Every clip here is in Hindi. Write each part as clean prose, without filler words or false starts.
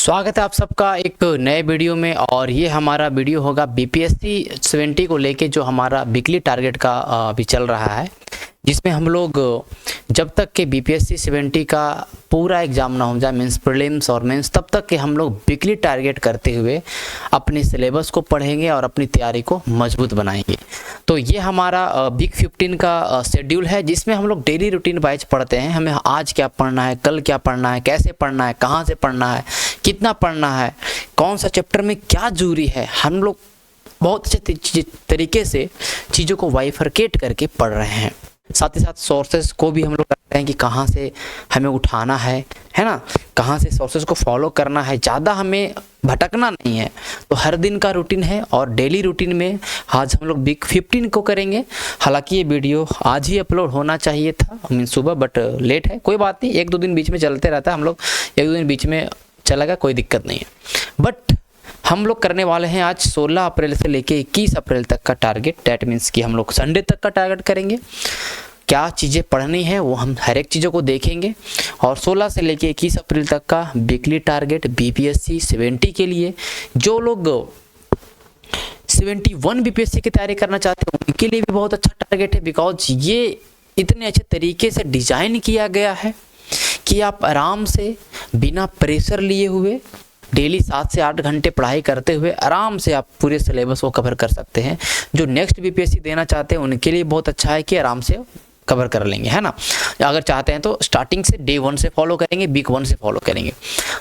स्वागत है आप सबका एक नए वीडियो में। और ये हमारा वीडियो होगा बीपीएससी 70 को लेके, जो हमारा वीकली टारगेट का अभी चल रहा है, जिसमें हम लोग जब तक के बीपीएससी 70 का पूरा एग्जाम ना हो जाए, मीन्स प्रीलिम्स और मेंस, तब तक के हम लोग वीकली टारगेट करते हुए अपनी सिलेबस को पढ़ेंगे और अपनी तैयारी को मजबूत बनाएंगे। तो ये हमारा वीक 15 का शेड्यूल है, जिसमें हम लोग डेली रूटीन वाइज पढ़ते हैं। हमें आज क्या पढ़ना है, कल क्या पढ़ना है, कैसे पढ़ना है, कहाँ से पढ़ना है, कितना पढ़ना है, कौन सा चैप्टर में क्या जरूरी है। हम लोग बहुत अच्छे तरीके से चीज़ों को वाइफरकेट करके पढ़ रहे हैं। साथ ही साथ सोर्सेज को भी हम लोग करते हैं कि कहाँ से हमें उठाना है ना, कहाँ से सोर्सेज को फॉलो करना है, ज़्यादा हमें भटकना नहीं है। तो हर दिन का रूटीन है और डेली रूटीन में आज हम लोग वीक 15 को करेंगे। हालांकि ये वीडियो आज ही अपलोड होना चाहिए था, मीन सुबह, बट लेट है, कोई बात नहीं, एक दो दिन बीच में चलते रहता है, हम लोग एक दो दिन बीच में चलेगा, कोई दिक्कत नहीं है। बट हम लोग करने वाले हैं आज 16 अप्रैल से लेके 21 अप्रैल तक का टारगेट। डैट मीन्स कि हम लोग संडे तक का टारगेट करेंगे। क्या चीज़ें पढ़नी है वो हम हर एक चीज़ों को देखेंगे। और 16 से लेके 21 अप्रैल तक का वीकली टारगेट बीपीएससी 70 के लिए, जो लोग 71 बीपीएससी की तैयारी करना चाहते हैं उनके लिए भी बहुत अच्छा टारगेट है। बिकॉज ये इतने अच्छे तरीके से डिज़ाइन किया गया है कि आप आराम से बिना प्रेशर लिए हुए डेली 7 से 8 घंटे पढ़ाई करते हुए आराम से आप पूरे सिलेबस को कवर कर सकते हैं। जो नेक्स्ट बीपीएससी देना चाहते हैं उनके लिए बहुत अच्छा है कि आराम से कवर कर लेंगे, है ना। अगर चाहते हैं तो स्टार्टिंग से डे 1 से फॉलो करेंगे, वीक 1 से फॉलो करेंगे।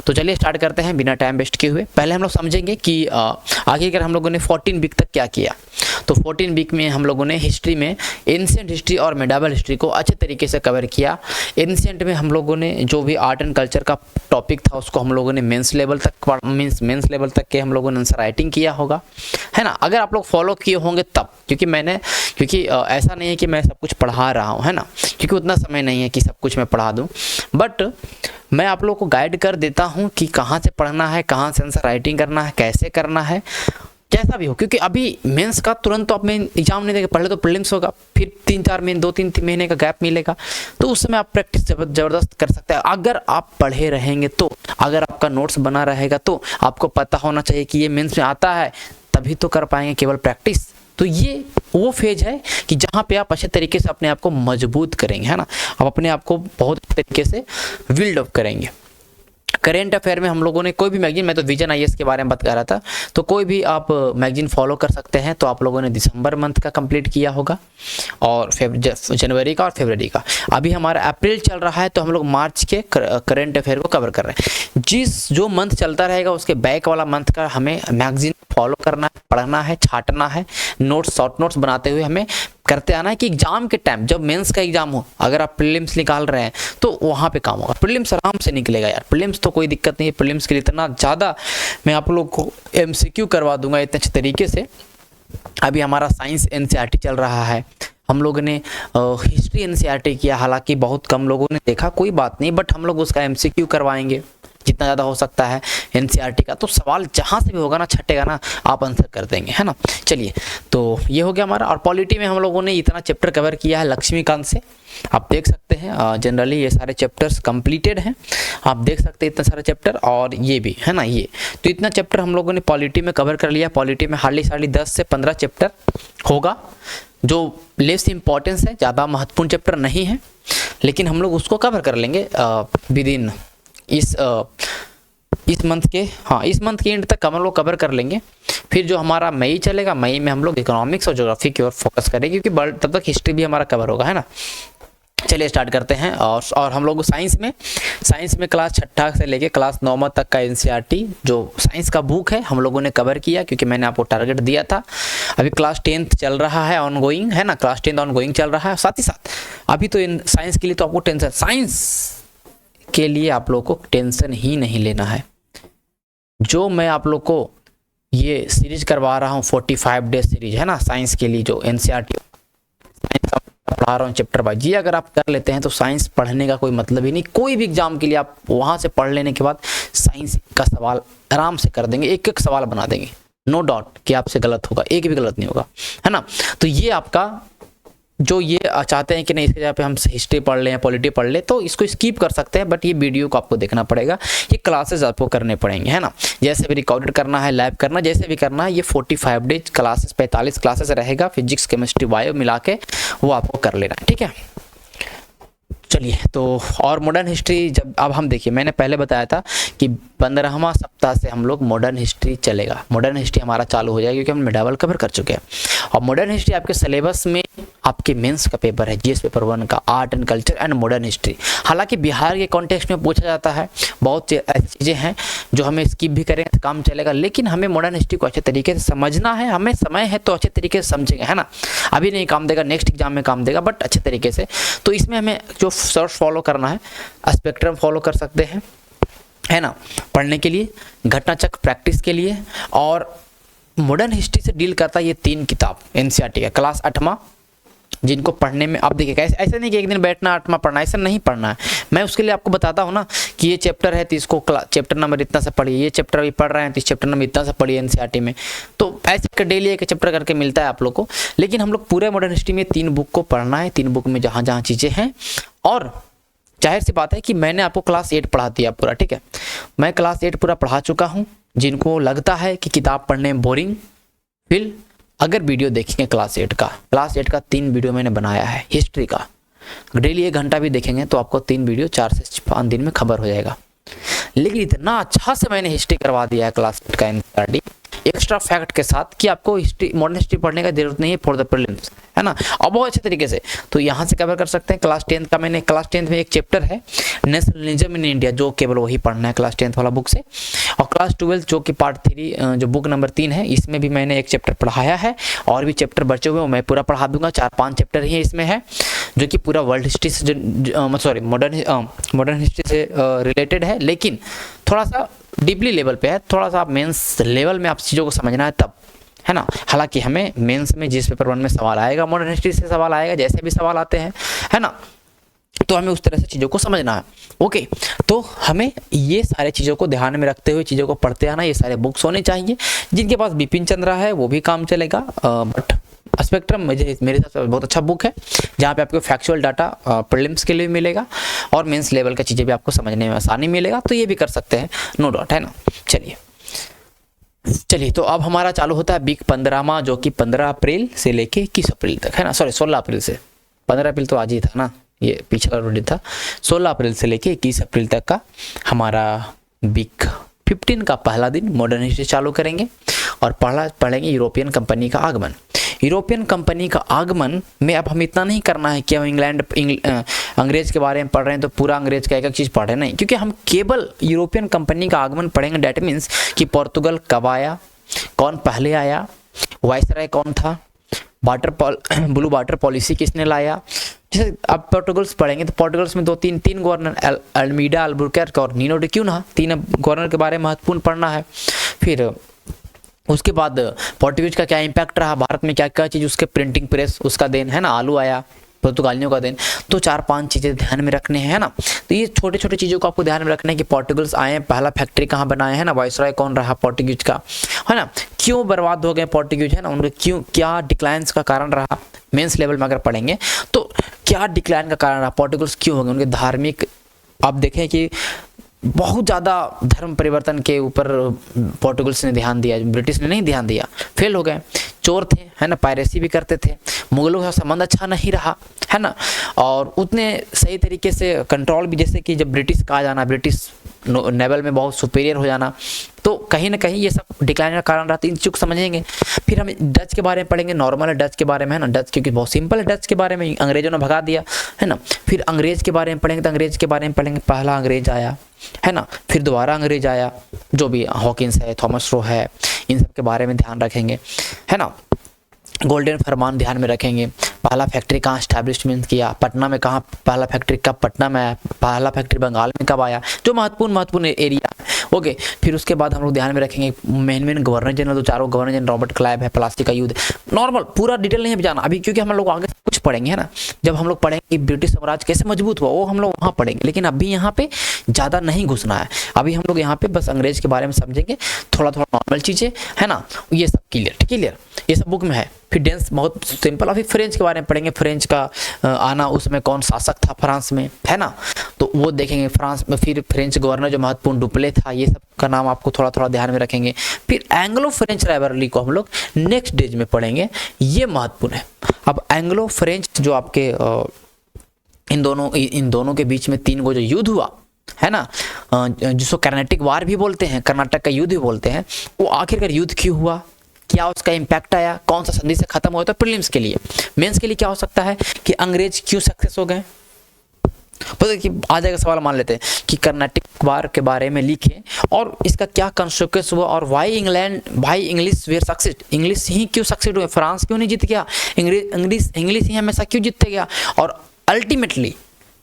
तो चलिए स्टार्ट करते हैं बिना टाइम वेस्ट किए हुए। पहले हम लोग समझेंगे कि आखिरकार हम लोगों ने 14 वीक तक क्या किया। तो 14 वीक में हम लोगों ने हिस्ट्री में एंशिएंट हिस्ट्री और मेडावल हिस्ट्री को अच्छे तरीके से कवर किया। एंशिएंट में हम लोगों ने जो भी आर्ट एंड कल्चर का टॉपिक था उसको हम लोगों ने मेंस लेवल तक के हम लोगों ने आंसर राइटिंग किया होगा, है ना। अगर आप लोग फॉलो किए होंगे तब, क्योंकि ऐसा नहीं है कि मैं सब कुछ पढ़ा रहा हूँ, है ना, क्योंकि उतना समय नहीं है कि सब कुछ मैं पढ़ा दूँ। बट मैं आप लोगों को गाइड कर देता हूँ कि कहाँ से पढ़ना है, कहाँ से आंसर राइटिंग करना है, कैसे करना है, जैसा भी हो। क्योंकि अभी मेंस का तुरंत तो आप मेन एग्जाम नहीं देंगे, पहले तो प्रीलिम्स होगा, फिर 2-3 महीने का गैप मिलेगा। तो उस समय आप प्रैक्टिस ज़बरदस्त कर सकते हैं अगर आप पढ़े रहेंगे तो। अगर आपका नोट्स बना रहेगा तो आपको पता होना चाहिए कि ये मेंस में आता है, तभी तो कर पाएंगे, केवल प्रैक्टिस। तो ये वो फेज है कि जहाँ पे आप अच्छे तरीके से अपने आप को मजबूत करेंगे, है ना। आप अपने आप को बहुत अच्छे तरीके से बिल्ड अप करेंगे। करेंट अफेयर में हम लोगों ने कोई भी मैगजीन, मैं तो विजन आईएएस के बारे में बता रहा था, तो कोई भी आप मैगजीन फॉलो कर सकते हैं। तो आप लोगों ने दिसंबर मंथ का कंप्लीट किया होगा और जनवरी का और फरवरी का। अभी हमारा अप्रैल चल रहा है तो हम लोग मार्च के करेंट अफेयर को कवर कर रहे हैं। जो मंथ चलता रहेगा उसके बैक वाला मंथ का हमें मैगजीन फॉलो करना है, पढ़ना है, छाटना है, नोट्स, शॉर्ट नोट्स बनाते हुए हमें करते आना है कि एग्जाम के टाइम, जब मेंस का एग्जाम हो, अगर आप प्रीलिम्स निकाल रहे हैं तो वहाँ पे काम होगा। प्रीलिम्स आराम से निकलेगा यार, प्रीलिम्स तो कोई दिक्कत नहीं है। प्रीलिम्स के लिए इतना ज़्यादा मैं आप लोग को एमसीक्यू करवा दूंगा इतने अच्छे तरीके से। अभी हमारा साइंस एनसीईआरटी चल रहा है, हम लोगों ने हिस्ट्री एनसीईआरटी किया, हालांकि बहुत कम लोगों ने देखा, कोई बात नहीं, बट हम लोग उसका एमसीक्यू करवाएंगे जितना ज़्यादा हो सकता है एनसीईआरटी का। तो सवाल जहाँ से भी होगा ना, छटेगा ना, आप आंसर कर देंगे, है ना। चलिए, तो ये हो गया हमारा। और पॉलिटी में हम लोगों ने इतना चैप्टर कवर किया है लक्ष्मीकांत से, आप देख सकते हैं। जनरली ये सारे चैप्टर्स कंप्लीटेड हैं, आप देख सकते हैं इतना सारा चैप्टर, और ये भी, है ना। ये तो इतना चैप्टर हम लोगों ने पॉलिटी में कवर कर लिया। पॉलिटी में हार्डली 10 से 15 चैप्टर होगा, जो लेस इंपॉर्टेंस है, ज़्यादा महत्वपूर्ण चैप्टर नहीं है, लेकिन हम लोग उसको कवर कर लेंगे विद इन इस मंथ के एंड तक हम लोग कवर कर लेंगे। फिर जो हमारा मई चलेगा, मई में हम लोग इकोनॉमिक्स और ज्योग्राफी की ओर फोकस करेंगे, क्योंकि तब तक हिस्ट्री भी हमारा कवर होगा, है ना। चलिए स्टार्ट करते हैं। और हम लोग साइंस में क्लास 6 से लेके क्लास 9 तक का एनसीईआरटी जो साइंस का बुक है हम लोगों ने कवर किया, क्योंकि मैंने आपको टारगेट दिया था। अभी क्लास 10th चल रहा है, ऑनगोइंग, है ना, क्लास 10th ऑनगोइंग चल रहा है। साथ ही साथ अभी तो साइंस के लिए तो आपको टेंशन, साइंस के लिए आप लोग को टेंशन ही नहीं लेना है। जो मैं आप लोग को ये सीरीज करवा रहा हूँ 45 डेज सीरीज, है ना, साइंस के लिए जो एनसीईआरटी पढ़ा रहा हूँ चैप्टर वाइज, ये अगर आप कर लेते हैं तो साइंस पढ़ने का कोई मतलब ही नहीं। कोई भी एग्जाम के लिए आप वहाँ से पढ़ लेने के बाद साइंस का सवाल आराम से कर देंगे, एक एक सवाल बना देंगे, नो डाउट कि आपसे गलत होगा, एक भी गलत नहीं होगा, है ना। तो ये आपका जो ये चाहते हैं कि नहीं इसके जगह पे हम हिस्ट्री पढ़ लें या पॉलिटी पढ़ लें, तो इसको स्किप कर सकते हैं, बट ये वीडियो को आपको देखना पड़ेगा, ये क्लासेस आपको करने पड़ेंगे, है ना। जैसे भी रिकॉर्डेड करना है, लाइव करना, जैसे भी करना है, ये 45 डेज क्लासेस, 45 क्लासेस रहेगा, फिजिक्स केमिस्ट्री बायो मिला के वो आपको कर लेना है, ठीक है। चलिए, तो और मॉडर्न हिस्ट्री जब अब हम देखिए, मैंने पहले बताया था कि 15वां सप्ताह से हम लोग मॉडर्न हिस्ट्री चलेगा, मॉडर्न हिस्ट्री हमारा चालू हो जाएगा क्योंकि हम मेडावल कवर कर चुके हैं। और मॉडर्न हिस्ट्री आपके सिलेबस में आपके मेंस का पेपर है, जीएस पेपर 1 का, art and culture and modern history. हालांकि बिहार के कॉन्टेक्स्ट में पूछा जाता है, बहुत ऐसी चीज़ें हैं जो हमें स्किप भी करें तो काम चलेगा, लेकिन हमें मॉडर्न हिस्ट्री को अच्छे तरीके से समझना है, हमें समय है तो अच्छे तरीके से समझेंगे, है ना। अभी नहीं काम देगा, नेक्स्ट एग्जाम में काम देगा, बट अच्छे तरीके से। तो इसमें हमें जो सोर्स फॉलो करना है, स्पेक्ट्रम फॉलो कर सकते हैं, है ना, पढ़ने के लिए, घटनाचक्र प्रैक्टिस के लिए। और मॉडर्न हिस्ट्री से डील करता है ये 3 किताब एनसीईआरटी का, क्लास 8वां, जिनको पढ़ने में आप देखिएगा, ऐसे नहीं कि एक दिन बैठना 8वां पढ़ना, ऐसा नहीं पढ़ना है। मैं उसके लिए आपको बताता हूँ ना कि ये चैप्टर है तो इसको चैप्टर नंबर इतना से पढ़िए, ये चैप्टर अभी पढ़ रहे हैं तो इस चैप्टर नंबर इतना से पढ़िए एनसीईआरटी में। तो ऐसे डेली एक चैप्टर करके मिलता है आप लोग को, लेकिन हम लोग पूरे मॉडर्न हिस्ट्री में 3 बुक को पढ़ना है, 3 बुक में जहाँ जहाँ चीज़ें हैं। और जाहिर सी बात है कि मैंने आपको क्लास 8 पढ़ा दिया पूरा, ठीक है, मैं क्लास 8 पूरा पढ़ा चुका हूँ। जिनको लगता है कि किताब पढ़ने में बोरिंग फील, अगर वीडियो देखेंगे क्लास 8 का 3 वीडियो मैंने बनाया है हिस्ट्री का, डेली 1 घंटा भी देखेंगे तो आपको 3 वीडियो 4 से 5 दिन में खबर हो जाएगा। लेकिन इतना अच्छा से मैंने हिस्ट्री करवा दिया है क्लास 8 का एनसीईआरटी, एक्स्ट्रा फैक्ट के साथ कि आपको हिस्ट्री, मॉडर्न हिस्ट्री पढ़ने का जरूरत नहीं है फॉर द प्रीलिम्स, है ना, और बहुत अच्छे तरीके से। तो यहाँ से कवर कर सकते हैं। क्लास 10 का मैंने, क्लास 10 में एक चैप्टर है नेशनलिज्म इन इंडिया, जो केवल वही पढ़ना है क्लास 10 वाला बुक से। और क्लास 12 जो कि पार्ट 3 जो बुक नंबर 3 है, इसमें भी मैंने एक चैप्टर पढ़ाया है, और भी चैप्टर बचे हुए मैं पूरा पढ़ा दूंगा। 4-5 चैप्टर ही इसमें है जो कि पूरा वर्ल्ड हिस्ट्री से सॉरी मॉडर्न हिस्ट्री से रिलेटेड है, लेकिन थोड़ा सा डीपली लेवल पे है, थोड़ा सा आप मेंस लेवल में आप चीज़ों को समझना है तब, है ना। हालांकि हमें मेंस में जिस पेपर 1 में सवाल आएगा, मॉडर्न हिस्ट्री से सवाल आएगा, जैसे भी सवाल आते हैं, है ना, तो हमें उस तरह से चीज़ों को समझना है। ओके, तो हमें ये सारे चीज़ों को ध्यान में रखते हुए चीज़ों को पढ़ते आना। ये सारे बुक्स होने चाहिए। जिनके पास बिपिन चंद्रा है वो भी काम चलेगा, बट स्पेक्ट्रम मेरे हिसाब से बहुत अच्छा बुक है, जहाँ पे आपको फैक्चुअल डाटा प्रीलिम्स के लिए मिलेगा और मेंस लेवल का चीज़ें भी आपको समझने में आसानी मिलेगा। तो ये भी कर सकते हैं, नो डाउट, है ना। चलिए, तो अब हमारा चालू होता है वीक 15वां, जो कि 15 अप्रैल से लेके 21 अप्रैल तक, है ना, सॉरी 16 अप्रैल से, 15 अप्रैल तो आज ही था ना, ये पिछला रूटीन था। 16 अप्रैल से लेके 21 अप्रैल तक का हमारा वीक 15 का पहला दिन मॉडर्न हिस्ट्री चालू करेंगे और पढ़ेंगे यूरोपियन कंपनी का आगमन। यूरोपियन कंपनी का आगमन में अब हम इतना नहीं करना है कि हम अंग्रेज के बारे में पढ़ रहे हैं तो पूरा अंग्रेज का एक चीज़ पढ़ रहे हैं, नहीं, क्योंकि हम केवल यूरोपियन कंपनी का आगमन पढ़ेंगे। डेट मीन्स कि पोर्तुगल कब आया, कौन पहले आया, वाइसराय कौन था, ब्लू वाटर पॉलिसी किसने लाया। जैसे अब पोर्टुगल्स पढ़ेंगे तो पोर्टुगल्स में 2-3 गवर्नर, अल्मीडा, अल्बुकर्क और नीनो डे क्यून, 3 गवर्नर के बारे में महत्वपूर्ण पढ़ना है। फिर उसके बाद पोर्टुगीज का क्या इम्पैक्ट रहा भारत में, क्या क्या चीज़, उसके प्रिंटिंग प्रेस उसका देन, है ना, आलू आया, पुर्तगालियों का देन। तो 4-5 चीज़ें ध्यान में रखने हैं, है ना। तो ये छोटे छोटे चीज़ों को आपको ध्यान में रखना है कि पोर्टुगल्स आए, पहला फैक्ट्री कहाँ बनाए, है ना, वाइसराय कौन रहा पोर्टुगीज का, है ना, क्यों बर्बाद हो गए पोर्टुगीज, है ना, उनके क्यों, क्या डिक्लाइंस का कारण रहा। मेंस लेवल में अगर पढ़ेंगे तो क्या डिक्लाइन का कारण रहा, पोर्टुगल्स क्यों हो गए, उनके धार्मिक, आप देखें कि बहुत ज़्यादा धर्म परिवर्तन के ऊपर पोर्टुगल्स ने ध्यान दिया, ब्रिटिश ने नहीं ध्यान दिया, फेल हो गए। चोर थे, है ना, पायरेसी भी करते थे, मुगलों का संबंध अच्छा नहीं रहा, है ना, और उतने सही तरीके से कंट्रोल भी, जैसे कि जब ब्रिटिश का आ जाना, ब्रिटिश नेवल में बहुत सुपीरियर हो जाना, तो कहीं ना कहीं ये सब डिक्लाइन का कारण रहता है। इन चीज़ को समझेंगे। फिर हम डच के बारे में पढ़ेंगे, नॉर्मल है डच के बारे में, है ना, डच क्योंकि बहुत सिंपल है, डच के बारे में अंग्रेजों ने भगा दिया, है ना। फिर अंग्रेज के बारे में पढ़ेंगे तो अंग्रेज के बारे में पढ़ेंगे, पहला अंग्रेज आया, है ना, फिर दोबारा अंग्रेज आया, जो भी हॉकिंस है, थॉमस रो है, इन सब के बारे में ध्यान रखेंगे, है ना। गोल्डन फरमान ध्यान में रखेंगे, पहला फैक्ट्री कहाँ स्टैब्लिशमेंट किया, पटना में कहाँ पहला फैक्ट्री, कब पटना में आया, पहला फैक्ट्री बंगाल में कब आया, जो महत्वपूर्ण एरिया। ओके, फिर उसके बाद हम लोग ध्यान में रखेंगे मेन गवर्नर जनरल, तो चारों गवर्नर जनरल, रॉबर्ट क्लाइव है, प्लासी का युद्ध, नॉर्मल, पूरा डिटेल नहीं है जाना अभी, क्योंकि हम लोग आगे कुछ पढ़ेंगे, है ना। जब हम लोग पढ़ेंगे कि ब्रिटिश साम्राज्य कैसे मजबूत हुआ, वो हम लोग वहाँ पढ़ेंगे, लेकिन अभी यहाँ पे ज़्यादा नहीं घुसना है। अभी हम लोग यहाँ पे बस अंग्रेज के बारे में समझेंगे, थोड़ा थोड़ा नॉर्मल चीज़ें, है ना, ये सब क्लियर, ये सब बुक में है। फिर डेंस बहुत सिंपल। अभी फ्रेंच के बारे में पढ़ेंगे, फ्रेंच का आना, उसमें कौन शासक था फ्रांस में, है ना, तो वो देखेंगे फ्रांस में। फिर फ्रेंच गवर्नर जो महत्वपूर्ण डुप्ले था, ये सब का नाम आपको थोड़ा थोड़ा ध्यान में रखेंगे। फिर एंग्लो फ्रेंच राइवलरी को हम लोग नेक्स्ट डेज में पढ़ेंगे, ये महत्वपूर्ण है। अब एंग्लो फ्रेंच जो आपके इन दोनों के बीच में 3 गो जो युद्ध हुआ, है ना, जिसको कर्नाटिक वार भी बोलते हैं, कर्नाटक का युद्ध भी बोलते हैं, वो आखिरकार युद्ध क्यों हुआ, क्या उसका इम्पैक्ट आया, कौन सा संधि से खत्म हुआ। तो प्रीलिम्स के लिए, मेंस के लिए क्या हो सकता है कि अंग्रेज क्यों सक्सेस हो गए। पता कि आ जाएगा सवाल, मान लेते हैं कि कर्नाटिक वार के बारे में लिखे और इसका क्या कंसिक्वेंस हुआ, और why English were success, English ही क्यों सक्सेस हुए, फ्रांस क्यों नहीं जीत गया, इंग्लिश ही हमेशा क्यों जीतते गया, और अल्टीमेटली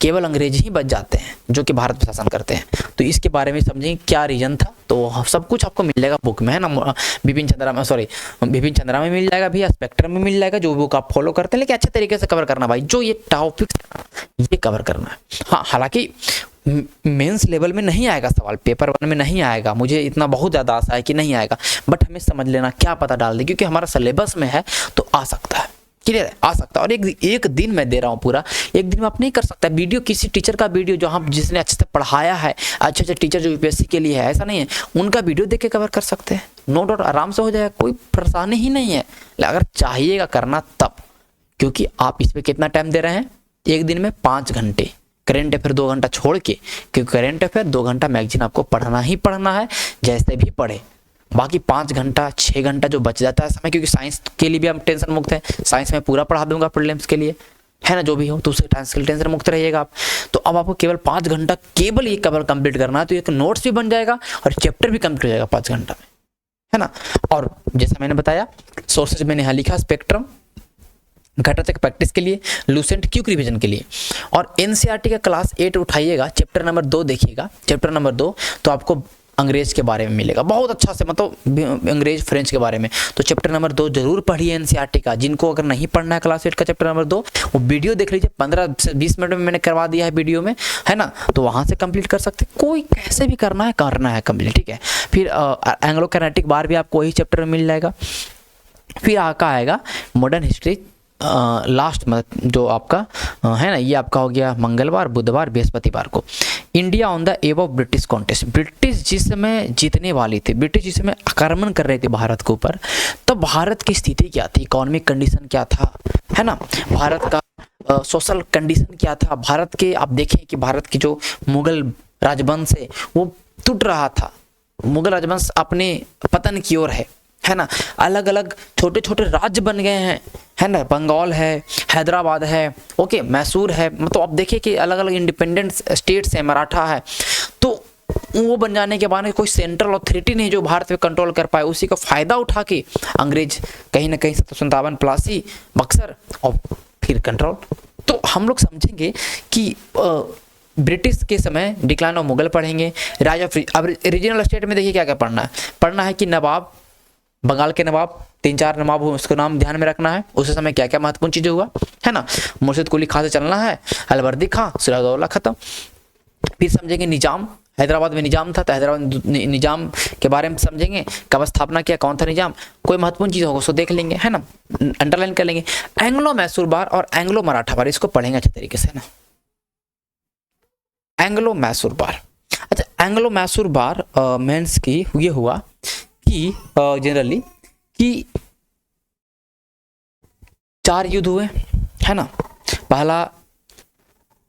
केवल अंग्रेज ही बच जाते हैं जो कि भारत पर शासन करते हैं। तो इसके बारे में समझेंगे क्या रीजन था, तो सब कुछ आपको मिल जाएगा बुक में, है ना। बिपिन चंद्रा में मिल जाएगा भैया, स्पेक्ट्रम में मिल जाएगा, जो बुक आप फॉलो करते हैं, लेकिन अच्छे तरीके से कवर करना भाई, जो ये टॉपिक ये कवर करना है। हाँ, हालांकि मेंस लेवल में नहीं आएगा सवाल, पेपर 1 में नहीं आएगा, मुझे इतना बहुत ज़्यादा आशा है कि नहीं आएगा, बट हमें समझ लेना, क्या पता डाल दे, क्योंकि हमारा सिलेबस में है तो आ सकता है, क्लियर है, आ सकता है। और एक दिन मैं दे रहा हूँ पूरा, एक दिन में आप नहीं कर सकता। वीडियो किसी टीचर का वीडियो जो हम जिसने अच्छे से पढ़ाया है, अच्छे टीचर जो यूपीएससी के लिए है, ऐसा नहीं है, उनका वीडियो देख के कवर कर सकते हैं, नो डाउट आराम से हो जाएगा, कोई परेशानी ही नहीं है। अगर चाहिएगा करना तब, क्योंकि आप इस पर कितना टाइम दे रहे हैं, एक दिन में 5 घंटे, करेंट अफेयर 2 घंटा छोड़ के, क्योंकि करेंट अफेयर 2 घंटा मैगजीन आपको पढ़ना ही पढ़ना है, जैसे भी पढ़े। बाकी 5 घंटा 6 घंटा जो बच जाता है समय, क्योंकि साइंस के लिए भी हम टेंशन मुक्त हैं, साइंस में पूरा पढ़ा दूंगा प्रीलिम्स के लिए, है ना, जो भी हो, तो उससे टेंशन मुक्त रहिएगा आप। तो अब आपको केवल 5 घंटा केवल ये कवर कंप्लीट करना है, तो एक नोट्स भी बन जाएगा और चैप्टर भी कंप्लीट हो जाएगा 5 घंटा में, है ना। और जैसा मैंने बताया, सोर्सेज मैंने यहाँ लिखा, स्पेक्ट्रम घटक प्रैक्टिस के लिए, लूसेंट क्यूक रिवीजन के लिए, और एनसीईआरटी का क्लास 8 उठाइएगा, चैप्टर नंबर 2 देखिएगा, चैप्टर नंबर 2 तो आपको अंग्रेज के बारे में मिलेगा बहुत अच्छा से, मतलब अंग्रेज फ्रेंच के बारे में। तो चैप्टर नंबर 2 जरूर पढ़िए एनसीईआरटी का। जिनको अगर नहीं पढ़ना है क्लास 8 का चैप्टर नंबर 2, वो वीडियो देख लीजिए, 15 से 20 मिनट में मैंने करवा दिया है वीडियो में, है ना, तो वहां से कंप्लीट कर सकते, कोई कैसे भी करना है कंप्लीट, ठीक है। फिर एंग्लो कर्नाटिक वार भी आपको वही चैप्टर में मिल जाएगा। फिर आएगा मॉडर्न हिस्ट्री, लास्ट जो आपका है ना, ये आपका हो गया मंगलवार, बुधवार, बृहस्पतिवार को। India on the above of British contest, British जिस समय जीतने वाली थी, ब्रिटिश जिस समय आक्रमण कर रहे थे भारत के ऊपर, तब भारत की स्थिति क्या थी, इकोनॉमिक कंडीशन क्या था, है ना, भारत का सोशल कंडीशन क्या था, भारत के आप देखें कि भारत की जो मुगल राजवंश है वो टूट रहा था, मुगल राजवंश अपने पतन की ओर है ना, अलग अलग छोटे छोटे राज्य बन गए हैं, है ना, बंगाल है, हैदराबाद है, ओके, मैसूर है, मतलब आप देखिए कि अलग अलग इंडिपेंडेंट स्टेट्स हैं, मराठा है, तो वो बन जाने के बाद कोई सेंट्रल अथॉरिटी नहीं जो भारत पे कंट्रोल कर पाए, उसी का फायदा उठा के अंग्रेज कहीं ना कहीं 1757 प्लासी बक्सर और फिर कंट्रोल। तो हम लोग समझेंगे कि ब्रिटिश के समय डिक्लाइन ऑफ मुगल पढ़ेंगे, राज ऑफ, अब रीजनल स्टेट में देखिए क्या क्या पढ़ना है कि नवाब, बंगाल के नवाब, 3-4 नवाब हो, उसका नाम ध्यान में रखना है, उस समय क्या क्या महत्वपूर्ण चीजें हुआ, है ना, मुर्शिद कुली खां से चलना है, अलवर्दी खां, सिराजउद्दौला खत्म। फिर समझेंगे निजाम, हैदराबाद में निजाम था, तो हैदराबाद निजाम के बारे में समझेंगे, कब स्थापना किया, कौन था निजाम, कोई महत्वपूर्ण चीज होगा उसको देख लेंगे, है ना, अंडरलाइन कर लेंगे। एंग्लो मैसूर बार और एंग्लो मराठा बार, इसको पढ़ेंगे अच्छे तरीके से ना। एंग्लो मैसूर बार, अच्छा, एंग्लो मैसूर बार मेंस की ये हुआ कि जनरली कि 4 युद्ध हुए, है ना। पहला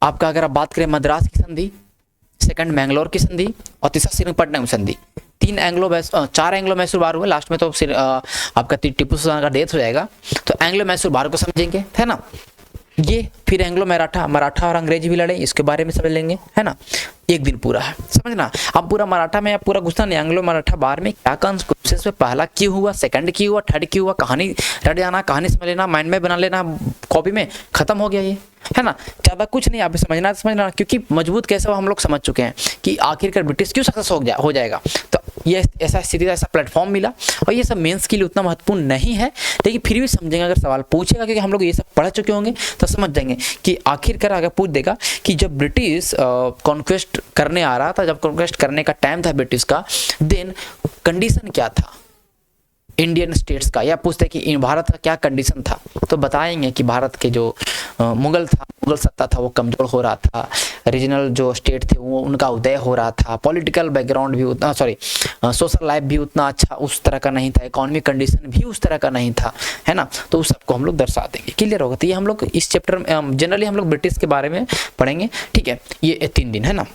आपका अगर आप बात करें मद्रास की संधि, सेकंड मैंगलोर की संधि और तीसरा श्रीरंगपट्टनम की संधि। 4 एंग्लो मैसूर बार हुए, लास्ट में तो आपका टिप्पू सुल्तान का डेथ हो जाएगा, तो एंग्लो मैसूर बार को समझेंगे, है ना। ये फिर एंग्लो मराठा और अंग्रेजी भी लड़े, इसके बारे में समझ लेंगे, है ना, एक दिन पूरा है समझना। अब पूरा मराठा में आप पूरा घुसना नहीं, एंग्लो मराठा बार में क्या कॉन्सेप्ट में पहला क्यों हुआ, सेकंड क्यों हुआ, थर्ड क्यों हुआ, कहानी रट जाना, कहानी समझ लेना, माइंड में बना लेना, कॉपी में खत्म हो गया ये, है ना, ज्यादा कुछ नहीं, आप समझना, क्योंकि मजबूत कैसे हम लोग समझ चुके हैं कि आखिरकार ब्रिटिश क्यों सक्सेस हो जाएगा। तो ये ऐसा स्थिति, ऐसा प्लेटफॉर्म मिला, और ये सब मेंस के लिए उतना महत्वपूर्ण नहीं है, लेकिन फिर भी समझेंगे अगर सवाल पूछेगा, क्योंकि हम लोग ये सब पढ़ चुके होंगे तो समझ जाएंगे कि आखिरकार अगर पूछ देगा कि जब ब्रिटिश कॉन्क्वेस्ट करने आ रहा था, जब कॉन्क्वेस्ट करने का टाइम था ब्रिटिश का, देन कंडीशन क्या था इंडियन स्टेट्स का, या पूछते कि इन भारत का क्या कंडीशन था, तो बताएंगे कि भारत के जो मुगल सत्ता था वो कमज़ोर हो रहा था, रीजनल जो स्टेट थे वो उनका उदय हो रहा था, पॉलिटिकल बैकग्राउंड भी उतना सोशल लाइफ भी उतना अच्छा उस तरह का नहीं था, इकोनॉमिक कंडीशन भी उस तरह का नहीं था, है ना। तो उस सबको हम लोग दर्शा देंगे, क्लियर होगा। तो ये हम लोग इस चैप्टर में जनरली हम लोग ब्रिटिश के बारे में पढ़ेंगे, ठीक है, ये 3 दिन, है ना।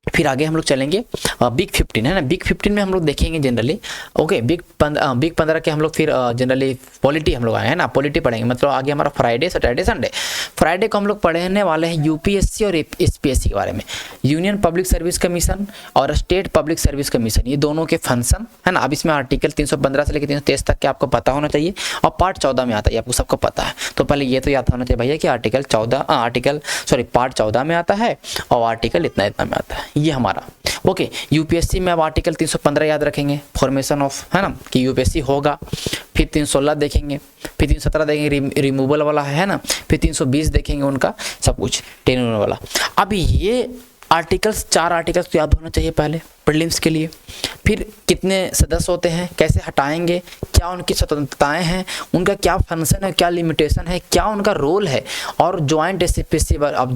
फिर आगे हम लोग चलेंगे बिग 15, है ना। बिग 15 में हम लोग देखेंगे जनरली, ओके, बिग 15 के हम लोग फिर जनरली पॉलिटी हम लोग आए हैं ना, पॉलिटी पढ़ेंगे, मतलब आगे हमारा फ्राइडे सैटरडे संडे। फ्राइडे को हम लोग पढ़ने वाले हैं यूपीएससी और एसपीएससी के बारे में, यूनियन पब्लिक सर्विस कमीशन और स्टेट पब्लिक सर्विस कमीशन, ये दोनों के फंक्शन, है ना। अब इसमें आर्टिकल 315 से लेकर 323 तक के आपको पता होना चाहिए, और पार्ट 14 में आता है, आपको सबको पता है। तो पहले ये तो याद होना चाहिए भैया कि पार्ट 14 में आता है और आर्टिकल इतना में आता है, ये हमारा ओके। यूपीएससी में अब आर्टिकल 315 याद रखेंगे, फॉर्मेशन ऑफ, है ना, कि यूपीएससी होगा। फिर 316 देखेंगे, फिर 317 देखेंगे रिमूवल वाला, है ना। फिर 320 देखेंगे उनका सब कुछ टेन्योर वाला। अब ये आर्टिकल्स 4 आर्टिकल्स तो याद होना चाहिए पहले प्रीलिम्स के लिए। फिर कितने सदस्य होते हैं, कैसे हटाएंगे, क्या उनकी स्वतंत्रताएं हैं, उनका क्या फंक्शन है, क्या लिमिटेशन है, क्या उनका रोल है। और ज्वाइंट एसपीएससी, अब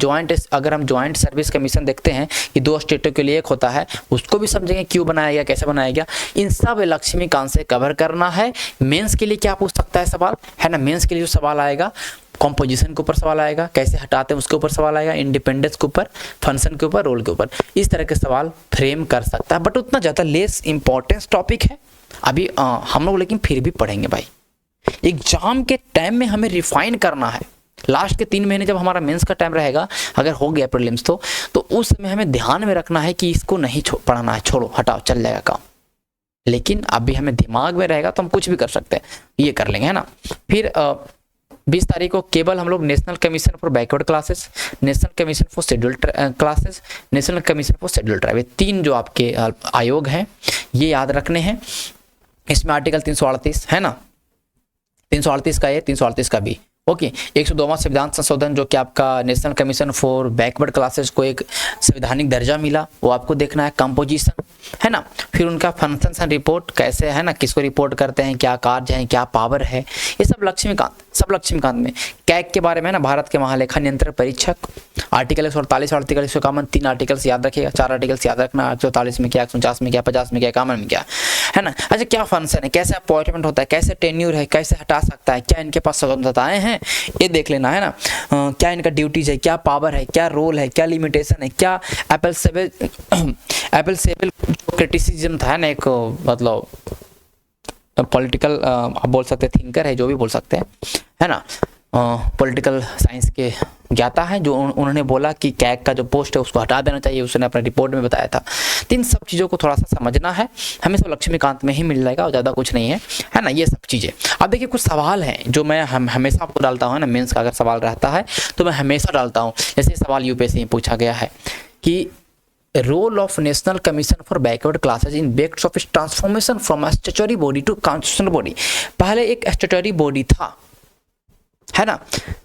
अगर हम ज्वाइंट सर्विस कमीशन देखते हैं कि 2 स्टेटों के लिए एक होता है, उसको भी समझेंगे क्यों बनाया गया, कैसे बनाया गया। इन सब लक्ष्मीकांत से कवर करना है। मेंस के लिए क्या पूछ सकता है सवाल, है ना। मेंस के लिए जो सवाल आएगा, कॉम्पोजिशन के ऊपर सवाल आएगा, कैसे हटाते हैं उसके ऊपर सवाल आएगा, इंडिपेंडेंस के ऊपर, फंक्शन के ऊपर, रोल के ऊपर, इस तरह के सवाल फ्रेम कर सकता है। बट उतना ज़्यादा लेस इंपॉर्टेंस टॉपिक है अभी हम लोग, लेकिन फिर भी पढ़ेंगे भाई। एग्जाम के टाइम में हमें रिफाइन करना है। लास्ट के 3 महीने जब हमारा मेंस का टाइम रहेगा, अगर हो गया प्रीलिम्स तो उस समय हमें ध्यान में रखना है कि इसको नहीं पढ़ना है, छोड़ो, हटाओ, चल जाएगा काम। लेकिन अभी हमें दिमाग में रहेगा तो हम कुछ भी कर सकते हैं, ये कर लेंगे, है ना। फिर 20 तारीख को केवल हम लोग national commission for backward classes, national commission for scheduled classes, national commission for scheduled tribe, 3 जो आपके आयोग हैं ये याद रखने हैं। इसमें आर्टिकल 338, है ना, 338 का ये, 338 का भी, ओके। 102वां संविधान संशोधन, जो कि आपका national commission for backward classes को एक संवैधानिक दर्जा मिला, वो आपको देखना है। कंपोजिशन, है ना। फिर उनका फंक्शन एंड रिपोर्ट कैसे, है ना, किसको रिपोर्ट करते हैं, क्या कार्य है, क्या पावर है, ये सब लक्ष्मीकांत में। कैग के बारे में ना, भारत के महालेखा नियंत्रक परीक्षक, आर्टिकल 148, आर्टिकल 151, 3 आर्टिकल्स याद रखिएगा, 4 आर्टिकल्स याद रखना, 144 में क्या, 149 में क्या, 50 में क्या, 51 में क्या, है ना। अच्छा, क्या फंक्शन है, कैसे अपॉइंटमेंट होता है, कैसे टेन्यूर है, कैसे हटा सकता है, क्या इनके पास स्वतंत्रताएं हैं, ये देख लेना, है ना। क्या इनका ड्यूटीज है, क्या पावर है, क्या रोल है, क्या लिमिटेशन है, क्या एपल सेबल क्रिटिसिज्म था ना, एक मतलब पॉलिटिकल आप बोल सकते हैं, थिंकर है, जो भी बोल सकते हैं, है ना, पॉलिटिकल साइंस के ज्ञाता है, जो उन्होंने बोला कि कैग का जो पोस्ट है उसको हटा देना चाहिए, उसने अपने रिपोर्ट में बताया था। तो इन सब चीज़ों को थोड़ा सा समझना है, हमें सब लक्ष्मीकांत में ही मिल जाएगा और ज़्यादा कुछ नहीं है ना, ये सब चीज़ें। अब देखिए कुछ सवाल हैं जो मैं हमेशा आपको डालता हूँ ना, मेंस का अगर सवाल रहता है तो मैं हमेशा डालता हूँ। जैसे सवाल यूपीएससी में पूछा गया है कि role of national commission for backward classes in backs of transformation from statutory body to constitutional body. पहले एक स्टैट्यूटरी बॉडी था, है ना,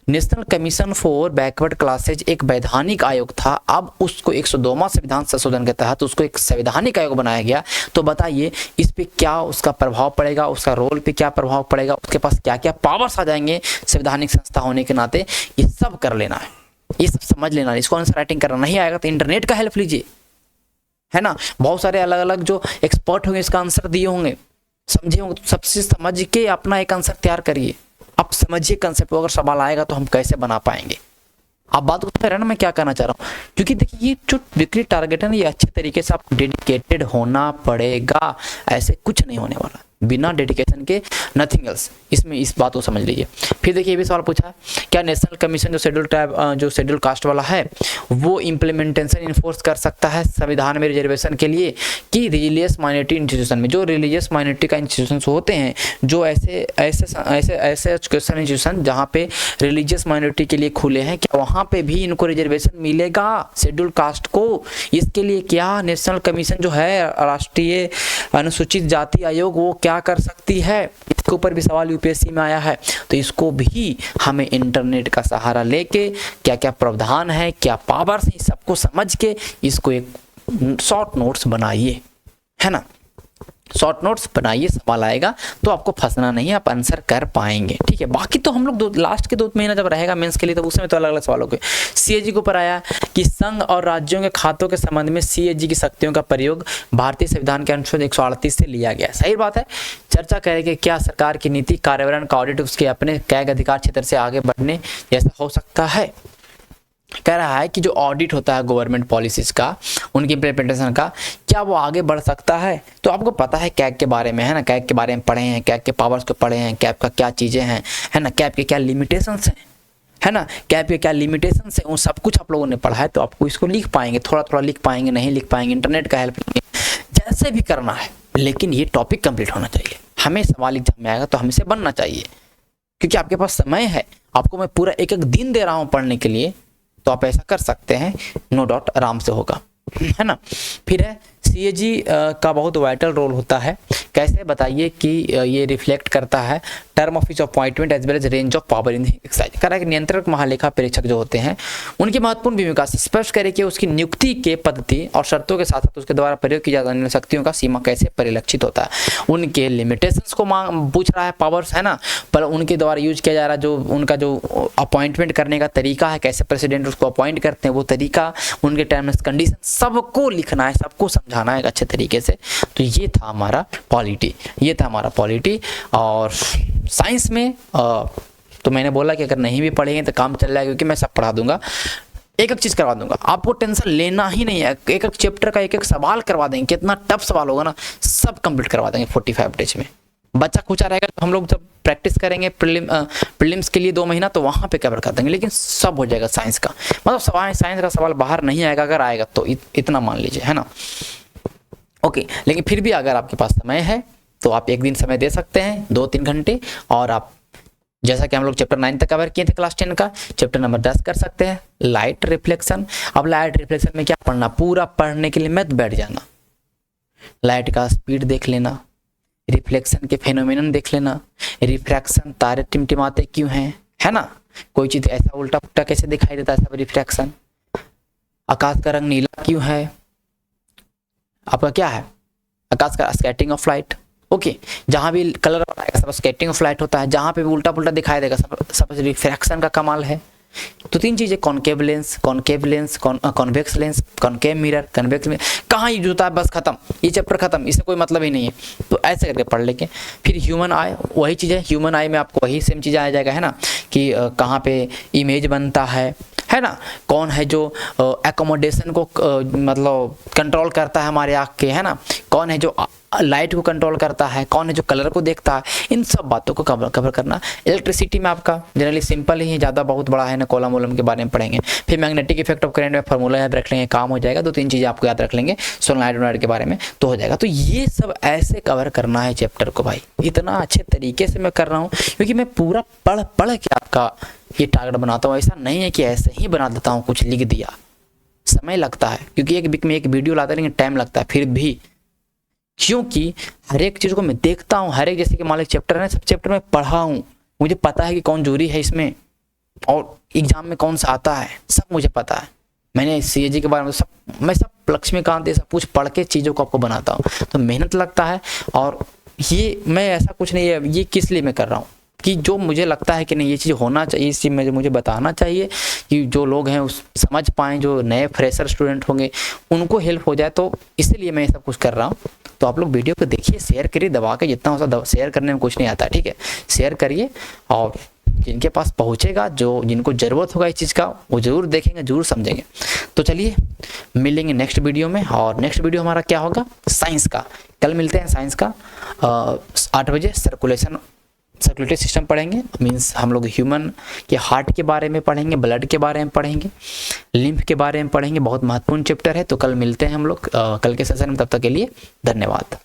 national commission for backward classes एक वैधानिक आयोग था, अब उसको 102वां संविधान संशोधन के तहत उसको एक संवैधानिक आयोग बनाया गया। तो बताइए इस पे क्या उसका प्रभाव पड़ेगा, उसका रोल पे क्या प्रभाव पड़ेगा, उसके पास क्या क्या पावर्स आ जाएंगे संवैधानिक संस्था होने के नाते, ये सब कर लेना है, ये सब समझ लेना है। इसको आंसर राइटिंग करना नहीं आएगा तो इंटरनेट का हेल्प लीजिए, है ना, बहुत सारे अलग अलग जो एक्सपर्ट होंगे इसका आंसर दिए होंगे, समझे होंगे, तो सबसे समझ के अपना एक आंसर तैयार करिए। अब समझिए कंसेप्ट, अगर सवाल आएगा तो हम कैसे बना पाएंगे। आप बात उस पर है ना, मैं क्या कहना चाह रहा हूँ, क्योंकि देखिए ये जो वीकली टारगेट है ना, ये अच्छे तरीके से आप डेडिकेटेड होना पड़ेगा, ऐसे कुछ नहीं होने वाला, बिना डेडिकेशन के नथिंग एल्स। इसमें इस बात को समझ लीजिए। फिर देखिए ये भी सवाल पूछा है, क्या नेशनल कमीशन जो शेड्यूल ट्राइब जो शेड्यूल कास्ट वाला है वो इम्प्लीमेंटेशन इन्फोर्स कर सकता है संविधान में रिजर्वेशन के लिए, कि रिलीजियस माइनॉरिटी इंस्टीट्यूशन में, जो रिलीजियस माइनॉरिटी का इंस्टीट्यूशन होते हैं, जो ऐसे एजुकेशन इंस्टीट्यूशन जहाँ पे रिलीजियस माइनॉरिटी के लिए खुले हैं, क्या वहाँ पे भी इनको रिजर्वेशन मिलेगा शेड्यूल कास्ट को? इसके लिए क्या नेशनल कमीशन जो है राष्ट्रीय अनुसूचित जाति आयोग, वो क्या कर सकती है, इसके ऊपर भी सवाल यूपीएससी में आया है। तो इसको भी हमें इंटरनेट का सहारा लेके क्या क्या प्रावधान है, क्या पावर्स है, सबको समझ के इसको एक शॉर्ट नोट्स बनाइए, है ना। शॉर्ट नोट्स बनाइए, सवाल आएगा तो आपको फंसना नहीं है, आप आंसर कर पाएंगे, ठीक है। बाकी तो हम लोग लास्ट के 2 महीना जब रहेगा मेंस के लिए, तो उसमें तो अलग अलग सवालों के सीएजी के ऊपर आया कि संघ और राज्यों के खातों के संबंध में सीएजी की शक्तियों का प्रयोग भारतीय संविधान के अनुच्छेद 138 से लिया गया। सही बात है। चर्चा करेंगे क्या सरकार की नीति कार्यान्वयन का ऑडिट उसके अपने कैग अधिकार क्षेत्र से आगे बढ़ने जैसा हो सकता है। कह रहा है कि जो ऑडिट होता है गवर्नमेंट पॉलिसीज का, उनकी इम्प्लीमेंटेशन का, क्या वो आगे बढ़ सकता है। तो आपको पता है कैग के बारे में, है ना, कैग के बारे में पढ़े हैं, कैग के पावर्स को पढ़े हैं, कैग का क्या चीज़ें हैं, है ना, कैग के क्या लिमिटेशंस हैं, है ना, कैग के क्या लिमिटेशंस हैं, वो सब कुछ आप लोगों ने पढ़ा है। तो आपको इसको लिख पाएंगे, थोड़ा थोड़ा लिख पाएंगे, नहीं लिख पाएंगे इंटरनेट का हेल्प लेंगे, जैसे भी करना है, लेकिन ये टॉपिक कंप्लीट होना चाहिए। हमें सवाल एग्जाम में आएगा तो हमें से बनना चाहिए, क्योंकि आपके पास समय है। आपको मैं पूरा एक एक दिन दे रहा हूँ पढ़ने के लिए, तो आप ऐसा कर सकते हैं, नो डाउट आराम से होगा, है ना। फिर है सीएजी का बहुत वाइटल रोल होता है। कैसे बताइए कि ये रिफ्लेक्ट करता है term of appointment as well as range of power in exercise. कह रहा है कि नियंत्रक महालेखा परीक्षक जो होते हैं उनकी महत्वपूर्ण भूमिका से स्पष्ट करे कि उसकी नियुक्ति के पद्धति और शर्तों के साथ साथ उसके द्वारा प्रयोग की जाने वाली शक्तियों का सीमा कैसे परिलक्षित होता है। उनके लिमिटेशंस को पूछ रहा है, पावर्स है ना, पर उनके द्वारा यूज किया जा रहा जो उनका जो अपॉइंटमेंट करने का तरीका है, कैसे प्रेसिडेंट उसको अपॉइंट करते हैं, वो तरीका, उनके टर्म्स कंडीशन, सबको लिखना है, सबको समझाना है अच्छे तरीके से। तो ये था हमारा पॉलिटी, ये था हमारा पॉलिटी। और साइंस में तो मैंने बोला कि अगर नहीं भी पढ़ेंगे तो काम चल जाएगा, क्योंकि मैं सब पढ़ा दूंगा, एक एक चीज़ करवा दूंगा, आपको टेंशन लेना ही नहीं है। एक एक चैप्टर का एक एक सवाल करवा देंगे, कितना टफ सवाल होगा ना, सब कंप्लीट करवा देंगे 45 डेज में। बच्चा खुचा रहेगा तो हम लोग जब प्रैक्टिस करेंगे प्रीलिम्स के लिए 2 महीना, तो वहाँ पे कवर कर देंगे, लेकिन सब हो जाएगा साइंस का। मतलब साइंस का सवाल बाहर नहीं आएगा, अगर आएगा तो इतना मान लीजिए, है ना। ओके, लेकिन फिर भी अगर आपके पास समय है तो आप एक दिन समय दे सकते हैं, 2-3 घंटे, और आप जैसा कि हम लोग चैप्टर 9 तक कवर किए थे क्लास 10 का, चैप्टर नंबर 10 कर सकते हैं, लाइट रिफ्लेक्शन। अब लाइट रिफ्लेक्शन में क्या पढ़ना, पूरा पढ़ने के लिए मत बैठ जाना, लाइट का स्पीड देख लेना, रिफ्लेक्शन के फेनोमेनन देख लेना, रिफ्रैक्शन, तारे टिमटिमाते क्यों हैं, है ना, कोई चीज़ ऐसा उल्टा पुल्टा कैसे दिखाई देता है, सब रिफ्रैक्शन। आकाश का रंग नीला क्यों है, आपका क्या है, आकाश का स्कैटरिंग ऑफ लाइट। ओके, जहाँ भी कलर आएगा सब स्कैटरिंग ऑफ लाइट होता है, जहाँ पे भी उल्टा पुल्टा दिखाई देगा सब रिफ्रैक्शन का कमाल है। तो 3 चीज़ें, concave lens, convex lens, concave mirror, convex mirror, कहाँ यूज होता है, बस खत्म, ये चैप्टर खत्म, इससे कोई मतलब ही नहीं है। तो ऐसे करके पढ़ लेंगे। फिर ह्यूमन आई, वही चीज़ है, ह्यूमन आई में आपको वही सेम चीज़ आ जाएगा, है ना, कि कहाँ पे इमेज बनता है ना, कौन है जो एकोमोडेशन को मतलब कंट्रोल करता है हमारे आँख के, है ना, कौन है जो लाइट को कंट्रोल करता है, कौन है जो कलर को देखता है, इन सब बातों को कवर करना। इलेक्ट्रिसिटी में आपका जनरली सिंपल ही है, ज़्यादा बहुत बड़ा है ना, कॉलम वॉलम के बारे में पढ़ेंगे। फिर मैग्नेटिक इफेक्ट ऑफ करंट में फार्मूला याद रख लेंगे, काम हो जाएगा। 2-3 चीज़ें आपको याद रख लेंगे सोलेनॉइड के बारे में, तो हो जाएगा। तो ये सब ऐसे कवर करना है चैप्टर को भाई, इतना अच्छे तरीके से मैं कर रहा हूँ, क्योंकि मैं पूरा पढ़ के आपका ये टारगेट बनाता हूँ। ऐसा नहीं है कि ऐसे ही बना देता हूँ, कुछ लिख दिया, समय लगता है, क्योंकि एक वीक में एक वीडियो लाते लेकिन टाइम लगता है फिर भी, क्योंकि हर एक चीज़ को मैं देखता हूँ, हर एक, जैसे कि मान लो चैप्टर है, सब चैप्टर में पढ़ा हूँ, मुझे पता है कि कौन जरूरी है इसमें और एग्जाम में कौन सा आता है, सब मुझे पता है। मैंने सीएजी के बारे में मैं सब लक्ष्मीकांत ये सब कुछ पढ़ के चीज़ों को आपको बनाता हूँ, तो मेहनत लगता है। और ये मैं ऐसा कुछ नहीं है, ये किस लिए मैं कर रहा हूँ कि जो मुझे लगता है कि नहीं ये चीज़ होना चाहिए, इस चीज़ में मुझे बताना चाहिए कि जो लोग हैं उस समझ पाएँ, जो नए फ्रेशर स्टूडेंट होंगे उनको हेल्प हो जाए, तो इसलिए मैं ये सब कुछ कर रहा हूँ। तो आप लोग वीडियो को देखिए, शेयर करिए, दबा के जितना हो सकता शेयर करने में कुछ नहीं आता, ठीक है, शेयर करिए। और जिनके पास पहुँचेगा, जो जिनको ज़रूरत होगा इस चीज़ का, वो ज़रूर देखेंगे, ज़रूर समझेंगे। तो चलिए मिलेंगे नेक्स्ट वीडियो में, और नेक्स्ट वीडियो हमारा क्या होगा, साइंस का। कल मिलते हैं साइंस का 8 बजे। सर्कुलेटरी सिस्टम पढ़ेंगे, मीन्स हम लोग ह्यूमन के हार्ट के बारे में पढ़ेंगे, ब्लड के बारे में पढ़ेंगे, लिम्फ के बारे में पढ़ेंगे, बहुत महत्वपूर्ण चैप्टर है। तो कल मिलते हैं हम लोग कल के सेशन में, तब तक के लिए धन्यवाद।